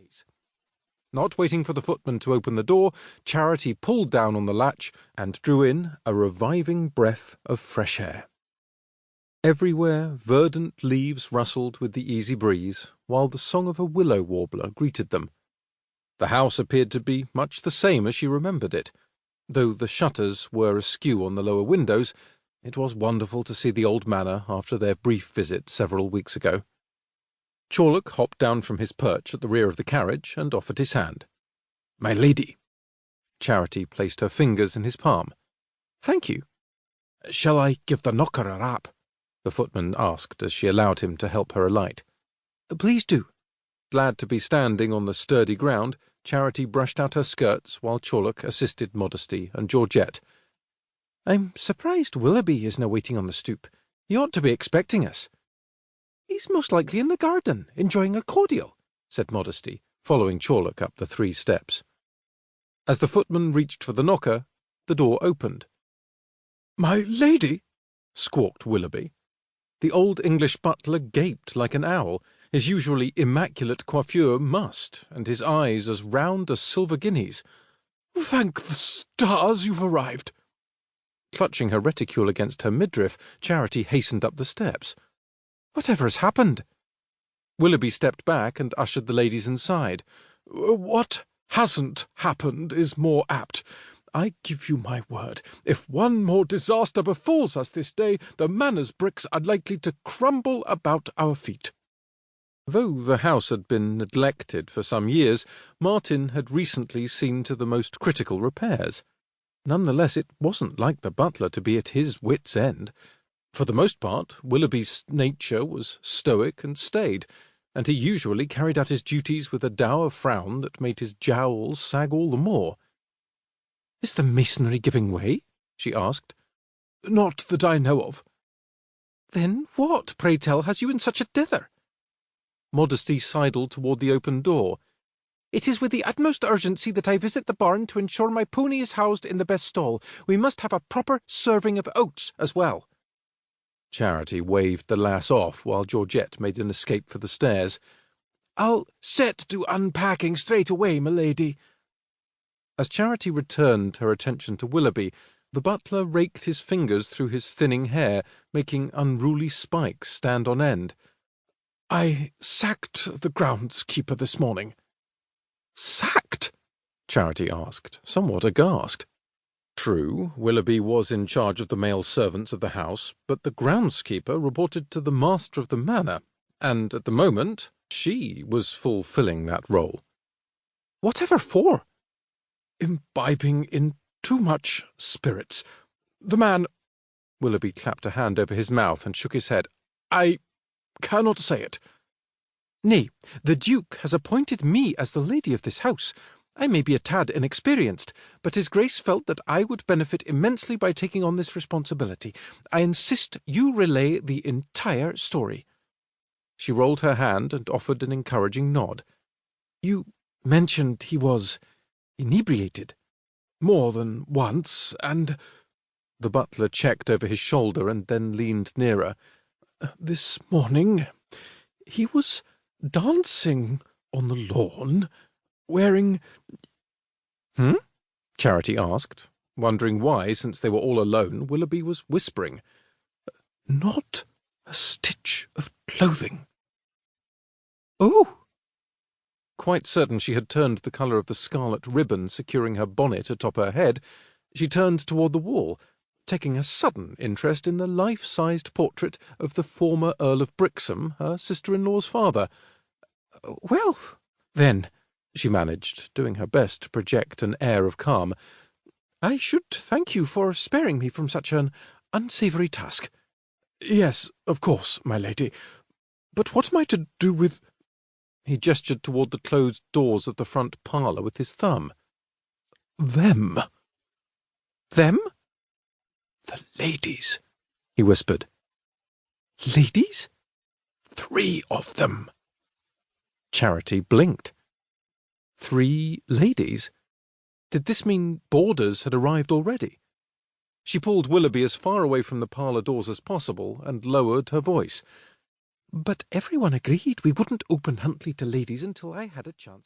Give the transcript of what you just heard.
always. Not waiting for the footman to open the door, Charity pulled down on the latch and drew in a reviving breath of fresh air. Everywhere verdant leaves rustled with the easy breeze, while the song of a willow warbler greeted them. The house appeared to be much the same as she remembered it. Though the shutters were askew on the lower windows, it was wonderful to see the old manor after their brief visit several weeks ago. Chorlock hopped down from his perch at the rear of the carriage and offered his hand. "My lady." Charity placed her fingers in his palm. "Thank you." "Shall I give the knocker a rap?" the footman asked as she allowed him to help her alight. "Please do." Glad to be standing on the sturdy ground, Charity brushed out her skirts while Chorlock assisted Modesty and Georgette. "I'm surprised Willoughby isn't waiting on the stoop. He ought to be expecting us." "He's most likely in the garden, enjoying a cordial," said Modesty, following Chorlock up the 3 steps. As the footman reached for the knocker, the door opened. "My lady!" squawked Willoughby. The old English butler gaped like an owl. His usually immaculate coiffure mussed, and his eyes as round as silver guineas. "Thank the stars you've arrived." Clutching her reticule against her midriff, Charity hastened up the steps. "Whatever has happened?" Willoughby stepped back and ushered the ladies inside. "What hasn't happened is more apt. I give you my word, if one more disaster befalls us this day, the manor's bricks are likely to crumble about our feet." Though the house had been neglected for some years, Martin had recently seen to the most critical repairs. Nonetheless, it wasn't like the butler to be at his wits' end. For the most part, Willoughby's nature was stoic and staid, and he usually carried out his duties with a dour frown that made his jowls sag all the more. "Is the masonry giving way?" she asked. "Not that I know of." "Then what, pray tell, has you in such a dither?" Modesty sidled toward the open door. "It is with the utmost urgency that I visit the barn to ensure my pony is housed in the best stall. We must have a proper serving of oats as well." Charity waved the lass off while Georgette made an escape for the stairs. "I'll set to unpacking straight away, my lady." As Charity returned her attention to Willoughby, the butler raked his fingers through his thinning hair, making unruly spikes stand on end. "I sacked the groundskeeper this morning." "Sacked?" Charity asked, somewhat aghast. True, Willoughby was in charge of the male servants of the house, but the groundskeeper reported to the master of the manor, and at the moment she was fulfilling that role. "Whatever for?" "Imbibing in too much spirits. The man—" Willoughby clapped a hand over his mouth and shook his head. "I cannot say it." "Nay, the Duke has appointed me as the lady of this house. I may be a tad inexperienced, but His Grace felt that I would benefit immensely by taking on this responsibility. I insist you relay the entire story." She rolled her hand and offered an encouraging nod. "You mentioned he was inebriated." "More than once, and—" The butler checked over his shoulder and then leaned nearer. "This morning he was dancing on the lawn, wearing—" Charity asked, wondering why, since they were all alone, Willoughby was whispering. "Not a stitch of clothing." "Oh!" Quite certain she had turned the colour of the scarlet ribbon securing her bonnet atop her head, she turned toward the wall, taking a sudden interest in the life-sized portrait of the former Earl of Brixham, her sister-in-law's father. "Well, then," she managed, doing her best to project an air of calm, "I should thank you for sparing me from such an unsavoury task." "Yes, of course, my lady. But what am I to do with—" He gestured toward the closed doors of the front parlour with his thumb. "Them." "Them?" "The ladies," he whispered. "Ladies?" "3 of them." Charity blinked. 3 ladies? Did this mean boarders had arrived already? She pulled Willoughby as far away from the parlour doors as possible and lowered her voice. "But everyone agreed we wouldn't open Huntley to ladies until I had a chance."